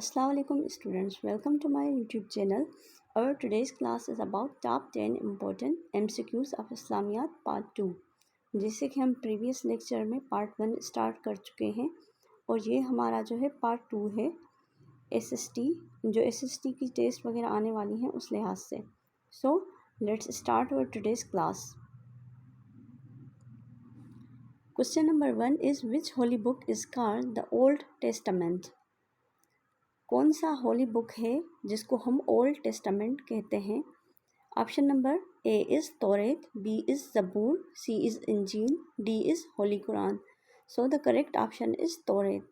Assalamualaikum students, welcome to my YouTube channel. Our today's class is about top 10 important MCQs of Islamiyat part 2. जैसे कि हम previous lecture में part 1 start कर चुके हैं और ये हमारा जो है पार्ट 2 है SST, जो SST की टेस्ट वगैरह आने वाली हैं उस लिहाज से. So let's start our today's class. Question number 1 is, which holy book is called the Old Testament? कौन सा होली बुक है जिसको हम ओल्ड टेस्टामेंट कहते हैं? Option number A is Taurat, B is Zabur, C is Injeel, D is holy Quran. So the correct option is Taurat.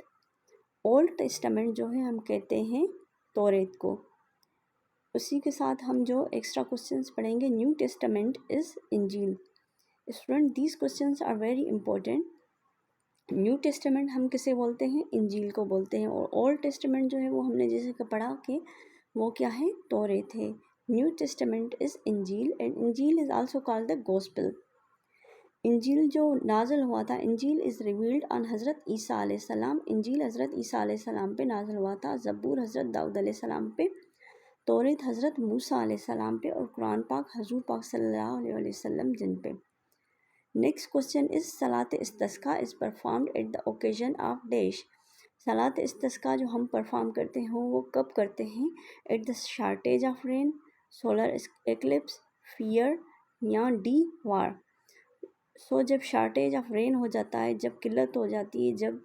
Old testament जो है हम कहते हैं तौरेत को. उसी के साथ हम जो एक्स्ट्रा क्वेश्चंस पढ़ेंगे, new testament is Injeel. Student, these questions are very important. New testament हम किसे बोलते हैं? इंजील को बोलते हैं. और ओल्ड टेस्टामेंट जो है वो हमने जैसे कि पढ़ा कि वो क्या है? तौरेत है. New testament is Injeel and Injeel is also called the gospel. Injeel जो नाज़िल हुआ था, इंजील इज़ रिवील्ड ऑन हज़रत ईसा अलैहिस्सलाम. इंजील हज़रत ईसा अलैहिस्सलाम पे नाज़िल हुआ था. ज़बूर हज़रत दाऊद अलैहिस्सलाम पे, तौरेत हज़रत मूसा अलैहिस्सलाम पे और कुरान पाक हज़ूर पाक सल्लल्लाहु अलैहि वसल्लम जिन पे. Next question is, Salat Istisqa is performed at the occasion of dash. Salat Istisqa जो हम परफॉर्म करते हैं वो कब करते हैं? At the shortage of rain, solar eclipse, fear या डी वार. सो जब शॉर्टेज ऑफ रेन हो जाता है, जब किल्लत हो जाती है, जब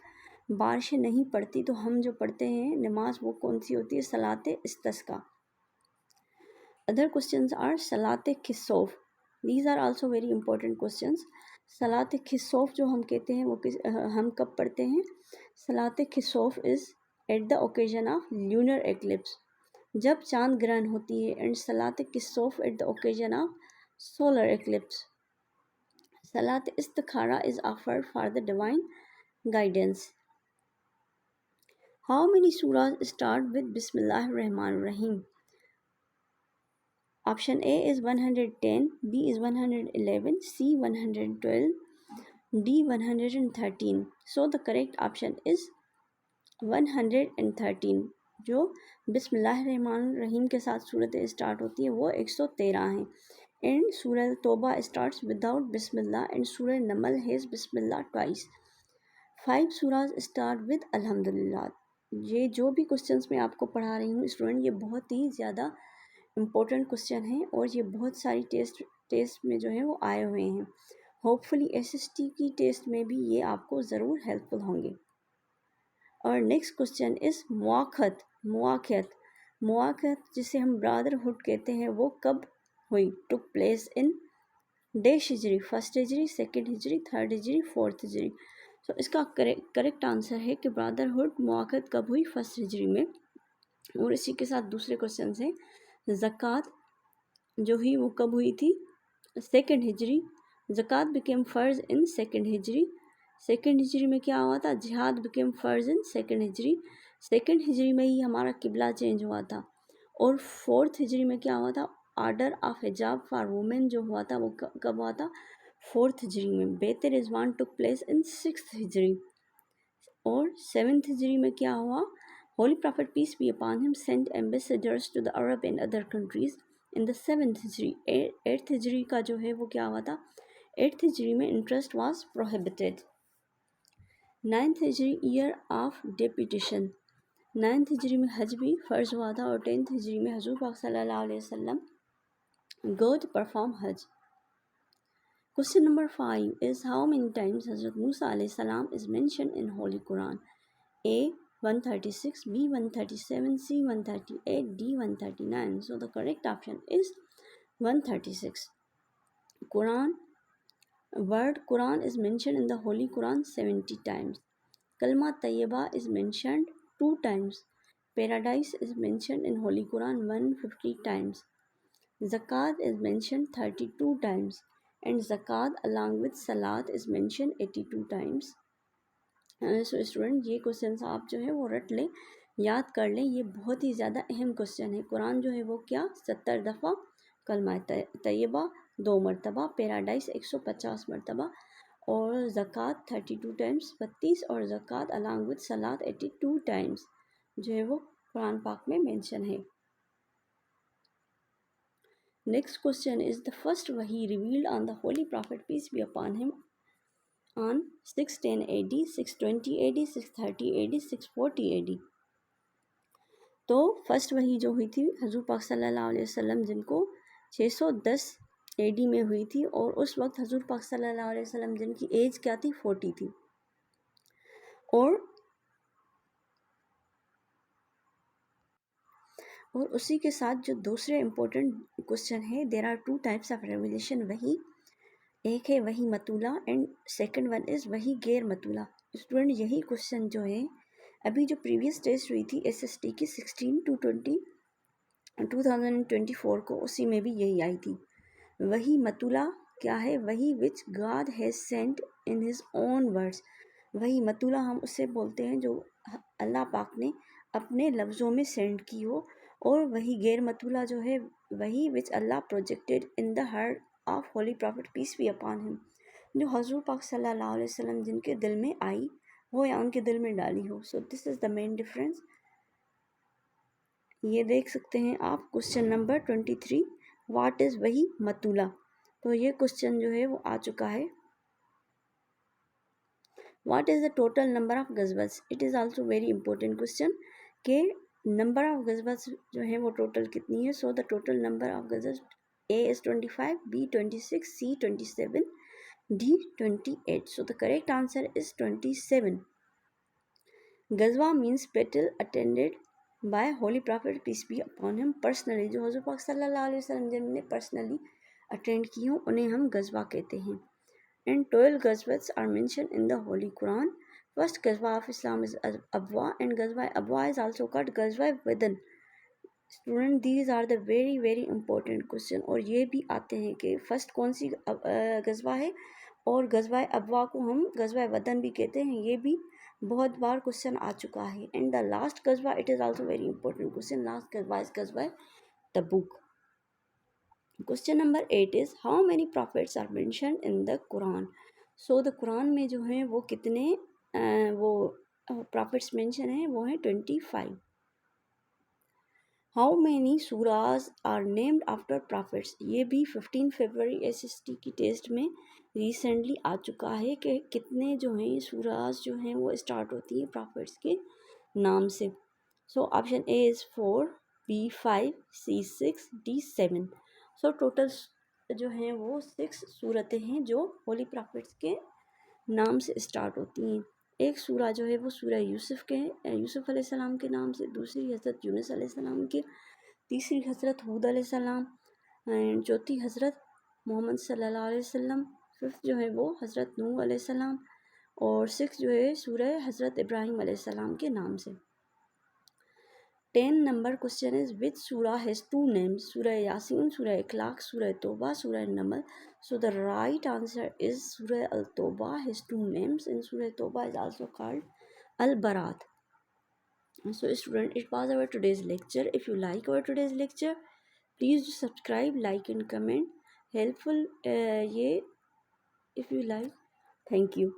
बारिशें नहीं पड़ती, तो हम जो पढ़ते हैं नमाज वो कौन सी होती है? सलात इस्तिस्का. Other questions are Salat Khusoof. These are also very important questions. Salat Khusoof जो हम कहते हैं वो हम कब पढ़ते हैं? Salat Khusoof is at the occasion of lunar eclipse, जब चांद ग्रहण होती है. And Salat Khusoof at the occasion of solar eclipse. Salat Istikhara is offered for the divine guidance. How many surahs start with Bismillahir Rahmanir Rahim? Option A is 110, B is 111, C 112, D 113. So the correct option is 113. जो बिस्मिल्लाहिर्रहमानिर्रहीम के साथ सूरत start होती है वो 113 है. And सूरह तौबा starts without Bismillah and Surah Naml has Bismillah twice. 5 surahs start with Alhamdulillah. ये जो भी क्वेश्चंस मैं आपको पढ़ा रही हूँ स्टूडेंट, ये बहुत ही ज़्यादा इम्पोर्टेंट क्वेश्चन है और ये बहुत सारी टेस्ट में जो है वो आए हुए हैं. होपफुली SST की टेस्ट में भी ये आपको ज़रूर हेल्पफुल होंगे. और next question is Muakhat. Muakhat जिसे हम ब्रदरहुड कहते हैं वो कब हुई? Took place in dash Hijri, first Hijri, second Hijri, third Hijri, fourth Hijri. तो इसका करेक्ट आंसर है कि ब्रदरहुड मुआखत कब हुई? फर्स्ट हिजरी में. और इसी के साथ दूसरे क्वेश्चन है, ज़कात जो हुई वो कब हुई थी? सेकेंड हिजरी. ज़कात बिकेम फ़र्ज़ इन सेकेंड हिजरी. सेकेंड हिजरी में क्या हुआ था? जिहाद बिकेम फ़र्ज़ इन सेकेंड हिजरी. सेकेंड हिजरी में ही हमारा किबला चेंज हुआ था. और फोर्थ हिजरी में क्या हुआ था? ऑर्डर ऑफ हिजाब फॉर वुमेन जो हुआ था वो कब हुआ था? फोर्थ हिजरी में. Bait Rizwan took place in sixth Hijri. और सेवन्थ हिजरी में क्या हुआ? Holy Prophet, peace be upon him, sent ambassadors to the Arab and other countries in the 7th Hijri. 8th हिजरी का जो है वो क्या हुआ था? 8th हिजरी में interest was prohibited. 9th Hijri year of deputation. 9th हिजरी में हज भी फ़र्ज हुआ था. और 10th हिजरी में हजूर पाक सल्लल्लाहु अलैहि वसल्लम go to perform हज. Question number 5 is, how many times Hazrat Musa alayhi salam is mentioned in Holy Quran? A 136, B 137, C 138, D 139. So the correct option is 136. Word Quran is mentioned in the Holy Quran 70 times. Kalma Tayyiba is mentioned 2 times. Paradise is mentioned in Holy Quran 150 times. Zakat is mentioned 32 times. And Zakat along with Salat is mentioned 82 times. So student, ये question आप जो है वो रट लें, याद कर लें. ये बहुत ही ज़्यादा अहम क्वेश्चन है. कुरान जो है वो क्या? 70 दफ़ा. कलमा तैयबा 2 मरतबा. पैराडाइस 150 मरतबा. और ज़कात 32 टाइम्स 32. और ज़कात अलॉन्ग विद सलात 82 टाइम्स जो है वो कुरान पाक में मेंशन है। Next question is the first wahi revealed on the holy prophet peace be upon him on 610 AD, 620 AD, 630 AD, 640 AD। तो फर्स्ट वही जो हुई थी हजूर पाक सल्लल्लाहु अलैहि वसल्लम जिनको 610 AD में हुई थी, और उस वक्त हजूर पाक सल्लल्लाहु अलैहि वसल्लम जिनकी एज क्या थी, 40 थी। और उसी के साथ जो दूसरे इम्पोर्टेंट क्वेश्चन है, there are two types of revelation वही, एक है वही मतूला एंड सेकंड वन इज़ वही गैर मतूला। स्टूडेंट यही क्वेश्चन जो है अभी जो प्रीवियस टेस्ट हुई थी SST की 16 to 2024 को, उसी में भी यही आई थी। वही मतूला क्या है, wahi which God has sent in his own words. वही मतूला हम उससे बोलते हैं जो अल्लाह पाक ने अपने लफ्ज़ों में सेंड की हो, और वही गैर मतूला जो है wahi which Allah projected in the heart of holy prophet peace be upon him, जो हजूर पाक सल्लल्लाहु अलैहि वसल्लम जिनके दिल में आई हो या उनके दिल में डाली हो। So this is the main difference. ये देख सकते हैं आप क्वेश्चन नंबर 23, व्हाट इज़ वही मतूला। तो ये क्वेश्चन जो है वो आ चुका है। What is the total number of ghazwat, it is also very important question के नंबर ऑफ गज़वत जो है वो टोटल कितनी है। So the total number of ghazwat A is 25, B 26, C 27, D 28. So the correct answer is 27. Ghazwa means battle attended by Holy Prophet peace be upon him personally, जो हज़रत पाक सल्लल्लाहु अलैहि वसल्लम जिन्होंने पर्सनली अटेंड की हों उन्हें हम गज़वा कहते हैं। And 12 ghazwats are mentioned in the Holy Quran. First ghazwa of Islam is Abwa, and ghazwa Abwa is also called ghazwa Wadan. Student these are the very very important question, और ये भी आते हैं कि फ़र्स्ट कौन सी गज़वा है, और गज़वा अबवा को हम गज़वा वतन भी कहते हैं। ये भी बहुत बार क्वेश्चन आ चुका है। And the last ghazwa, it is also very important question, last ghazwa is Ghazwa Tabuk. Question number 8 is how many prophets are mentioned in the Quran. So the Quran में जो है वो कितने वो प्रॉफिट्स मेंशन हैं, वो हैं 25। हाउ मैनी सूराज आर नेम्ड आफ्टर प्रॉफिट्स, ये भी 15 फरवरी SST की टेस्ट में रिसेंटली आ चुका है कि कितने जो हैं सूराज जो हैं वो स्टार्ट होती हैं प्रॉफिट्स के नाम से। So option A is 4, B 5, C 6, D 7। So total जो हैं वो 6 सूरतें हैं जो होली प्रॉफिट्स के नाम से स्टार्ट होती हैं। एक सूरा जो है वो सूरा यूसुफ के यूसुफ अलैहिस्सलाम के नाम से, दूसरी हज़रत यूनुस अलैहिस्सलाम के, तीसरी हज़रत हूद अलैहिस्सलाम, एंड चौथी हज़रत मोहम्मद सल्लल्लाहु अलैहि वसल्लम, फिफ्थ जो है वो हज़रत नूह अलैहिस्सलाम, और सिक्स जो है सूरा हज़रत इब्राहीम अलैहिस्सलाम के नाम से। 10 नंबर क्वेश्चन इज विच सूरा हैज़ 2 नेम्स, सूरा यासीन, सूरा इखलाक, सूरा तौबा, सूरा नमल। So the right answer is Surah Al-Tawbah has 2 names, and Surah Tawbah is also called Al-Barat. So student, it was our today's lecture. If you like our today's lecture, please do subscribe, like and comment. Helpful if you like. Thank you.